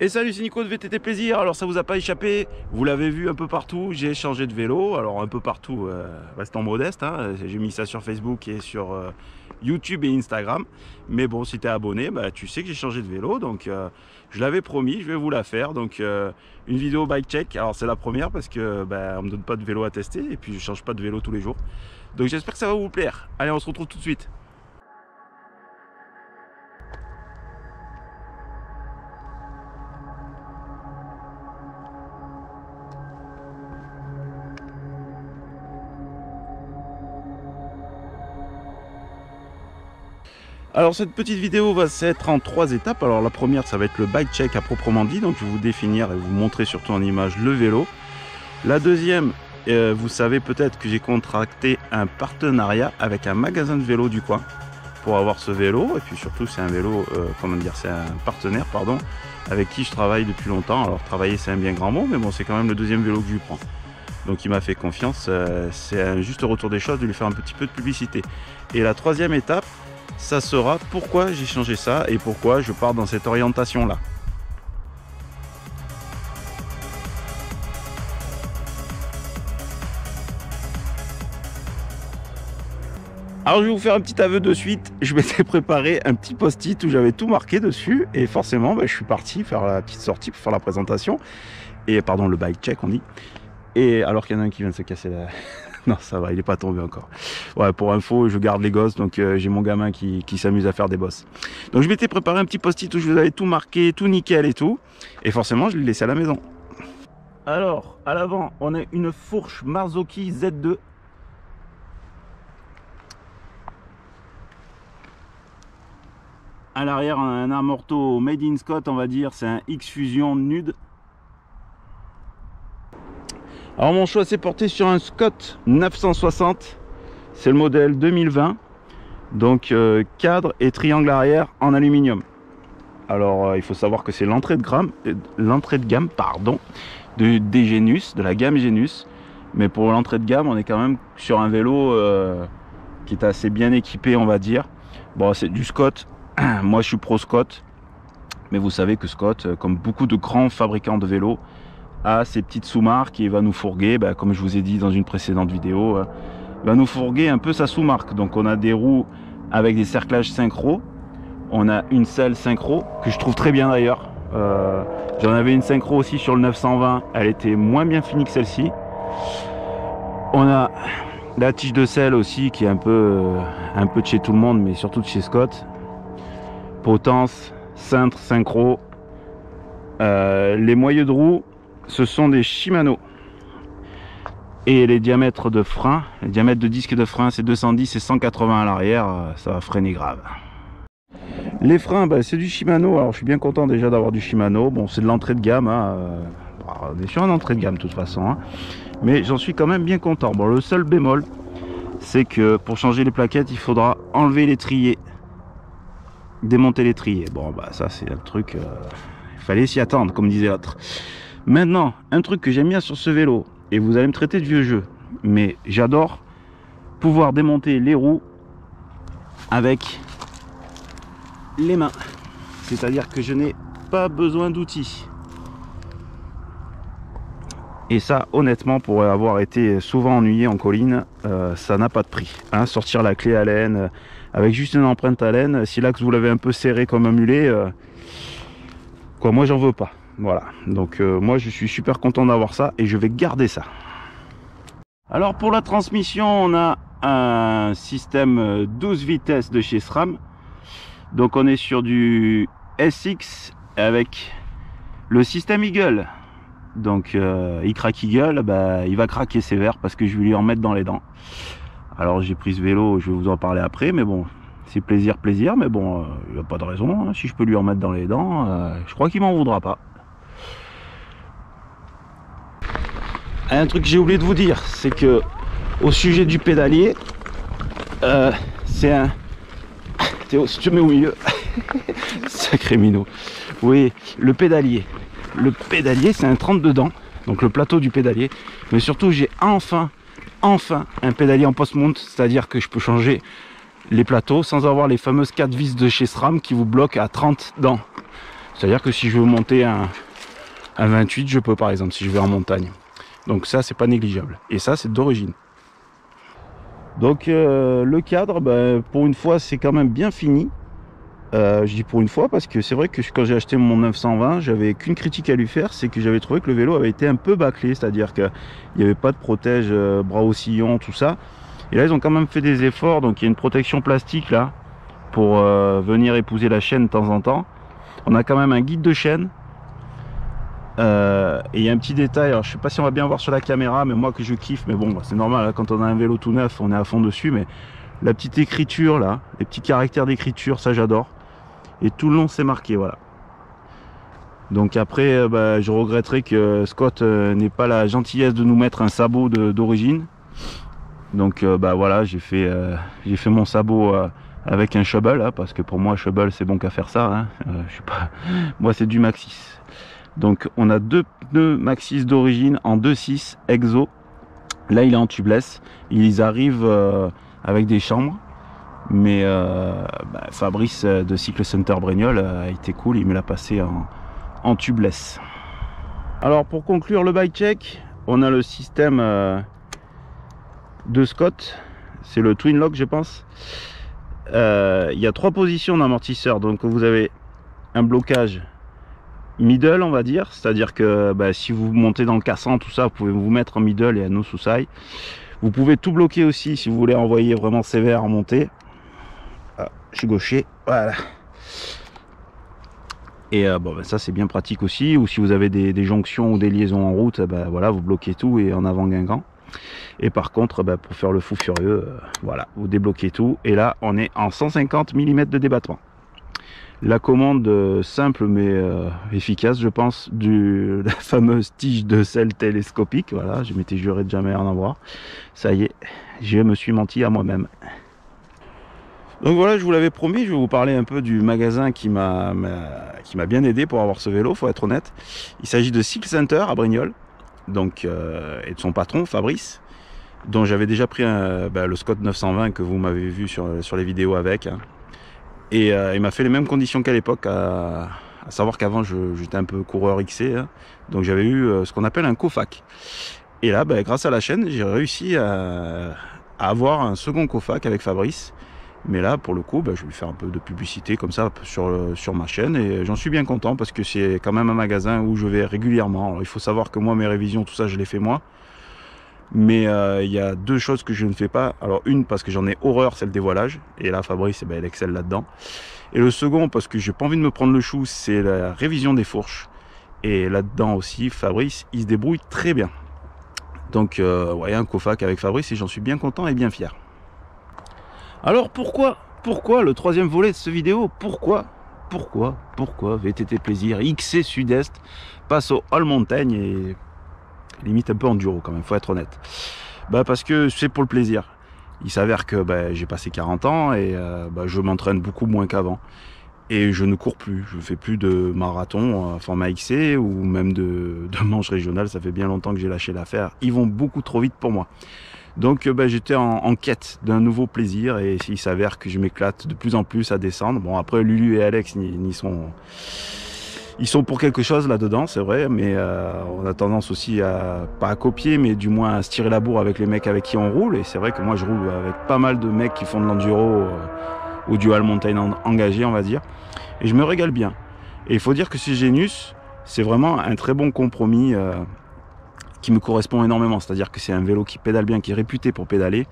Et salut, c'est Nico de VTT Plaisir. Alors ça vous a pas échappé, vous l'avez vu un peu partout, j'ai changé de vélo. Alors un peu partout, restant modeste, hein. J'ai mis ça sur Facebook et sur YouTube et Instagram. Mais bon, si tu es abonné, bah, tu sais que j'ai changé de vélo. Donc je l'avais promis, je vais vous la faire. Donc une vidéo bike check. Alors c'est la première parce que bah, on me donne pas de vélo à tester. Et puis je change pas de vélo tous les jours. Donc j'espère que ça va vous plaire. Allez, on se retrouve tout de suite. Alors cette petite vidéo va s'être en 3 étapes. Alors la première, ça va être le bike check à proprement dit. Donc je vais vous définir et vous montrer surtout en image le vélo. La deuxième, vous savez peut-être que j'ai contracté un partenariat avec un magasin de vélo du coin pour avoir ce vélo. Et puis surtout c'est un vélo, comment dire, c'est un partenaire, pardon, avec qui je travaille depuis longtemps. Alors travailler c'est un bien grand mot, mais bon, c'est quand même le deuxième vélo que je lui prends. Donc il m'a fait confiance, c'est un juste retour des choses de lui faire un petit peu de publicité. Et la troisième étape, ça sera pourquoi j'ai changé ça et pourquoi je pars dans cette orientation là. Alors je vais vous faire un petit aveu de suite. Je m'étais préparé un petit post-it où j'avais tout marqué dessus et forcément je suis parti faire la petite sortie pour faire la présentation et pardon, le bike check on dit. Et alors qu'il y en a un qui vient de se casser la... Non, ça va, il n'est pas tombé encore. Ouais, pour info, je garde les gosses, donc j'ai mon gamin qui s'amuse à faire des bosses. Donc je m'étais préparé un petit post-it où je vous avais tout marqué, tout nickel et tout. Et forcément, je l'ai laissé à la maison. Alors, à l'avant, on a une fourche Marzocchi Z2. À l'arrière, on a un amorto Made in Scott, on va dire. C'est un X-Fusion Nude. Alors mon choix s'est porté sur un Scott 960, c'est le modèle 2020, donc cadre et triangle arrière en aluminium. Alors il faut savoir que c'est l'entrée de gamme pardon, des Genus, de la gamme Genus, mais pour l'entrée de gamme on est quand même sur un vélo qui est assez bien équipé on va dire. Bon c'est du Scott, moi je suis pro Scott, mais vous savez que Scott, comme beaucoup de grands fabricants de vélos, à ces petites sous-marques et va nous fourguer, comme je vous ai dit dans une précédente vidéo, va nous fourguer un peu sa sous-marque. Donc on a des roues avec des cerclages synchro, on a une selle synchro que je trouve très bien d'ailleurs. J'en avais une synchro aussi sur le 920, elle était moins bien finie que celle-ci. On a la tige de selle aussi qui est un peu de chez tout le monde, mais surtout de chez Scott. Potence, cintre, synchro. Les moyeux de roue, ce sont des Shimano et les diamètres de frein, le diamètre de disque de frein c'est 210 et 180 à l'arrière, ça va freiner grave. Les freins c'est du Shimano, alors je suis bien content déjà d'avoir du Shimano. Bon c'est de l'entrée de gamme, hein. On est sur une entrée de gamme de toute façon, hein. Mais j'en suis quand même bien content. Bon le seul bémol c'est que pour changer les plaquettes il faudra enlever l'étrier, démonter l'étrier. Bon ça c'est un truc, il fallait s'y attendre comme disait l'autre. Maintenant, un truc que j'aime bien sur ce vélo, et vous allez me traiter de vieux jeu, mais j'adore pouvoir démonter les roues avec les mains. C'est-à-dire que je n'ai pas besoin d'outils. Et ça, honnêtement, pour avoir été souvent ennuyé en colline, ça n'a pas de prix. Hein, sortir la clé à laine, avec juste une empreinte à laine, si l'axe vous l'avez un peu serré comme un mulet, moi j'en veux pas. Voilà, donc moi je suis super content d'avoir ça et je vais garder ça. Alors pour la transmission, on a un système 12 vitesses de chez SRAM. Donc on est sur du SX avec le système Eagle. Donc il craque Eagle, il va craquer sévère parce que je vais lui en mettre dans les dents. Alors j'ai pris ce vélo, je vais vous en parler après, mais bon, c'est plaisir, mais bon, il n'y a pas de raison, hein. Si je peux lui en mettre dans les dents, je crois qu'il m'en voudra pas. Un truc que j'ai oublié de vous dire, c'est que au sujet du pédalier, c'est un... Théo, si tu te mets au milieu, sacré minot. Oui, le pédalier. Le pédalier, c'est un 32 dents, donc le plateau du pédalier. Mais surtout, j'ai enfin un pédalier en post-mount, c'est-à-dire que je peux changer les plateaux sans avoir les fameuses 4 vis de chez SRAM qui vous bloquent à 30 dents. C'est à dire que si je veux monter un 28, je peux par exemple si je vais en montagne. Donc ça c'est pas négligeable, et ça c'est d'origine. Donc le cadre, bah, pour une fois c'est quand même bien fini. Je dis pour une fois parce que c'est vrai que quand j'ai acheté mon 920, j'avais qu'une critique à lui faire, c'est que j'avais trouvé que le vélo avait été un peu bâclé, c'est-à-dire qu'il n'y avait pas de protège bras oscillants, tout ça. Et là ils ont quand même fait des efforts, donc il y a une protection plastique là pour venir épouser la chaîne de temps en temps. On a quand même un guide de chaîne. Et il y a un petit détail, alors je sais pas si on va bien voir sur la caméra, mais moi que je kiffe, mais bon bah, c'est normal, hein, quand on a un vélo tout neuf on est à fond dessus, mais la petite écriture là, les petits caractères d'écriture, ça j'adore, et tout le long c'est marqué, voilà. Donc après bah, je regretterais que Scott n'ait pas la gentillesse de nous mettre un sabot d'origine. Donc bah voilà, j'ai fait mon sabot avec un shovel, hein, parce que pour moi shovel c'est bon qu'à faire ça, hein. Je sais pas, moi c'est du Maxxis. Donc on a deux pneus Maxxis d'origine en 2.6 exo. Là il est en tubeless. Ils arrivent avec des chambres. Mais bah, Fabrice de Cycle Center Brignoles a été cool. Il me l'a passé en tubeless. Alors pour conclure le bike check, on a le système de Scott. C'est le Twin Lock je pense. Il y a 3 positions d'amortisseur. Donc vous avez un blocage middle on va dire, c'est à dire que bah, si vous montez dans le cassant tout ça, vous pouvez vous mettre en middle et à no sous-side. Vous pouvez tout bloquer aussi si vous voulez envoyer vraiment sévère en montée. Ah, je suis gaucher, voilà. Et bon bah, ça c'est bien pratique aussi, ou si vous avez des jonctions ou des liaisons en route, bah, voilà, vous bloquez tout et en avant Guingamp. Et par contre bah, pour faire le fou furieux, voilà, vous débloquez tout et là on est en 150 mm de débattement. La commande simple mais efficace je pense, la fameuse tige de sel télescopique, voilà, je m'étais juré de jamais en avoir, ça y est, je me suis menti à moi-même. Donc voilà, je vous l'avais promis, je vais vous parler un peu du magasin qui m'a bien aidé pour avoir ce vélo, faut être honnête. Il s'agit de Cycle Center à Brignoles, donc, et de son patron Fabrice, dont j'avais déjà pris le Scott 920 que vous m'avez vu sur les vidéos avec, hein. Et il m'a fait les mêmes conditions qu'à l'époque, à savoir qu'avant j'étais un peu coureur XC, hein, donc j'avais eu ce qu'on appelle un cofac. Et là, grâce à la chaîne, j'ai réussi à avoir un second cofac avec Fabrice. Mais là, pour le coup, je vais lui faire un peu de publicité comme ça sur ma chaîne. Et j'en suis bien content parce que c'est quand même un magasin où je vais régulièrement. Alors, il faut savoir que moi, mes révisions, tout ça, je les fais moi. Mais il y a 2 choses que je ne fais pas. Alors une parce que j'en ai horreur, c'est le dévoilage. Et là Fabrice, il excelle là-dedans. Et le second parce que j'ai pas envie de me prendre le chou, c'est la révision des fourches. Et là-dedans aussi, Fabrice, il se débrouille très bien. Donc ouais, un cofac avec Fabrice et j'en suis bien content et bien fier. Alors pourquoi le 3e volet de cette vidéo? Pourquoi VTT Plaisir XC Sud-Est passe au All Montagne et limite un peu enduro quand même, faut être honnête. Parce que c'est pour le plaisir. Il s'avère que j'ai passé 40 ans et je m'entraîne beaucoup moins qu'avant. Et je ne cours plus, je fais plus de marathon format XC ou même de manches régionales, ça fait bien longtemps que j'ai lâché l'affaire. Ils vont beaucoup trop vite pour moi. Donc j'étais en quête d'un nouveau plaisir et il s'avère que je m'éclate de plus en plus à descendre. Bon après Lulu et Alex ils sont pour quelque chose là-dedans, c'est vrai, mais on a tendance aussi pas à copier, mais du moins à se tirer la bourre avec les mecs avec qui on roule. Et c'est vrai que moi je roule avec pas mal de mecs qui font de l'enduro ou du all montagne engagé, on va dire. Et je me régale bien. Et il faut dire que ce Genius, c'est vraiment un très bon compromis qui me correspond énormément. C'est-à-dire que c'est un vélo qui pédale bien, qui est réputé pour pédaler.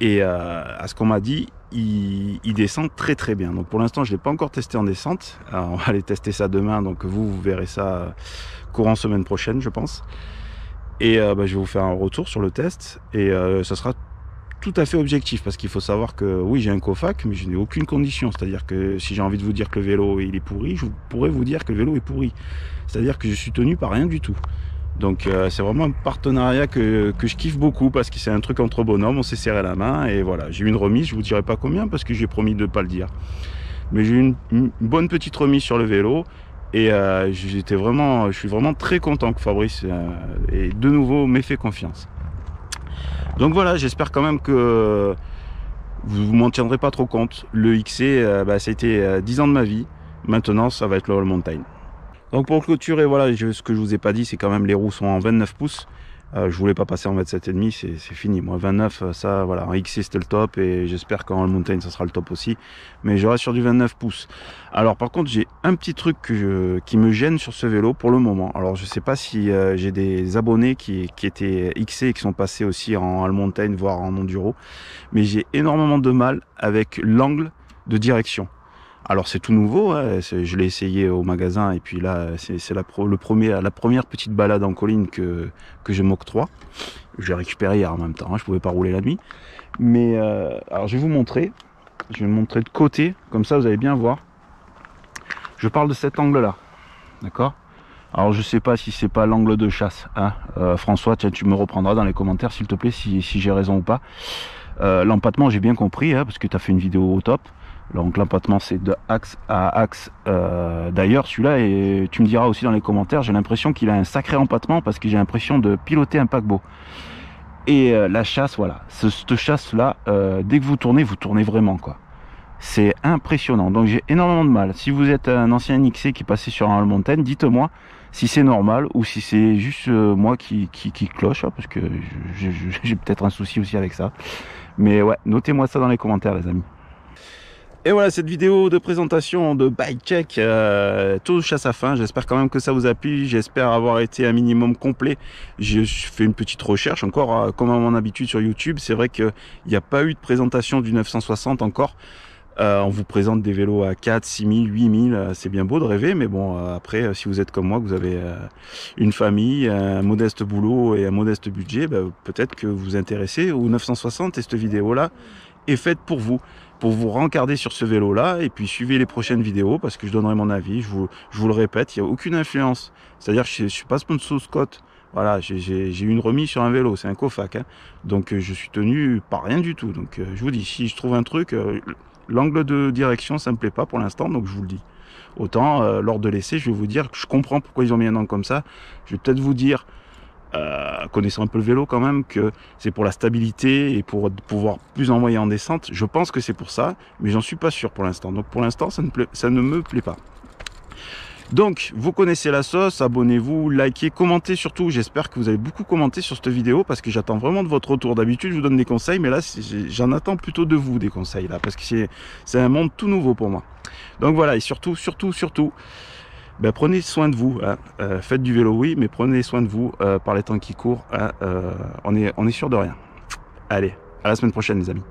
Et à ce qu'on m'a dit, il descend très très bien. Donc pour l'instant je ne l'ai pas encore testé en descente. Alors, on va aller tester ça demain, donc vous verrez ça courant semaine prochaine je pense. Et je vais vous faire un retour sur le test. Et ça sera tout à fait objectif, parce qu'il faut savoir que oui, j'ai un cofac, mais je n'ai aucune condition. C'est-à-dire que si j'ai envie de vous dire que le vélo il est pourri, je pourrais vous dire que le vélo est pourri. C'est-à-dire que je suis tenu par rien du tout. Donc c'est vraiment un partenariat que je kiffe beaucoup, parce que c'est un truc entre bonhommes, on s'est serré la main et voilà. J'ai eu une remise, je vous dirai pas combien parce que j'ai promis de ne pas le dire. Mais j'ai eu une bonne petite remise sur le vélo et je suis vraiment très content que Fabrice ait de nouveau m'ait fait confiance. Donc voilà, j'espère quand même que vous m'en tiendrez pas trop compte. Le XC, ça a été 10 ans de ma vie. Maintenant, ça va être le all mountain. Donc pour clôturer, voilà, ce que je vous ai pas dit, c'est quand même les roues sont en 29 pouces. Je voulais pas passer en 27,5, c'est fini. Moi, 29, ça, voilà, en XC c'était le top et j'espère qu'en all mountain ça sera le top aussi. Mais je reste sur du 29 pouces. Alors par contre, j'ai un petit truc qui me gêne sur ce vélo pour le moment. Alors je sais pas si j'ai des abonnés qui étaient XC et qui sont passés aussi en all mountain, voire en enduro. Mais j'ai énormément de mal avec l'angle de direction. Alors c'est tout nouveau, hein, je l'ai essayé au magasin et puis là c'est la première petite balade en colline que je m'octroie. Je l'ai récupéré hier en même temps, hein, je pouvais pas rouler la nuit. Mais alors je vais vous montrer, je vais me montrer de côté, comme ça vous allez bien voir. Je parle de cet angle là, d'accord? Alors je sais pas si c'est pas l'angle de chasse, hein. François, tiens, tu me reprendras dans les commentaires s'il te plaît si j'ai raison ou pas. L'empattement j'ai bien compris, hein, parce que tu as fait une vidéo au top. Donc l'empattement c'est de axe à axe. D'ailleurs celui-là, et tu me diras aussi dans les commentaires, j'ai l'impression qu'il a un sacré empattement parce que j'ai l'impression de piloter un paquebot. Et la chasse, voilà, cette chasse là, dès que vous tournez vraiment quoi. C'est impressionnant, donc j'ai énormément de mal. Si vous êtes un ancien XC qui est passé sur un all mountain, dites-moi si c'est normal ou si c'est juste moi qui cloche, hein, parce que j'ai peut-être un souci aussi avec ça. Mais ouais, notez-moi ça dans les commentaires les amis. Et voilà, cette vidéo de présentation de Bike Check touche à sa fin. J'espère quand même que ça vous a plu. J'espère avoir été un minimum complet. J'ai fait une petite recherche encore, comme à mon habitude sur YouTube. C'est vrai qu'il n'y a pas eu de présentation du 960 encore. On vous présente des vélos à 4, 6 000, 8 000. C'est bien beau de rêver, mais bon, après, si vous êtes comme moi, que vous avez une famille, un modeste boulot et un modeste budget, peut-être que vous vous intéressez au 960 et cette vidéo-là est faite pour vous rencarder sur ce vélo là et puis suivez les prochaines vidéos parce que je donnerai mon avis. Je vous le répète, il n'y a aucune influence, c'est à dire que je ne suis pas sponsor Scott, voilà, j'ai eu une remise sur un vélo, c'est un Kofak, hein. Donc je suis tenu par rien du tout. Donc je vous dis, si je trouve un truc, l'angle de direction ça me plaît pas pour l'instant, donc je vous le dis. Autant lors de l'essai je vais vous dire que je comprends pourquoi ils ont mis un angle comme ça. Je vais peut-être vous dire, connaissant un peu le vélo quand même, que c'est pour la stabilité et pour pouvoir plus envoyer en descente. Je pense que c'est pour ça, mais j'en suis pas sûr pour l'instant. Donc pour l'instant ça ne me plaît pas. Donc vous connaissez la sauce, abonnez-vous, likez, commentez surtout. J'espère que vous avez beaucoup commenté sur cette vidéo parce que j'attends vraiment de votre retour. D'habitude je vous donne des conseils, mais là j'en attends plutôt de vous des conseils là, parce que c'est un monde tout nouveau pour moi. Donc voilà, et surtout prenez soin de vous, hein. Faites du vélo oui, mais prenez soin de vous par les temps qui courent, hein. On est sûr de rien. Allez, à la semaine prochaine les amis.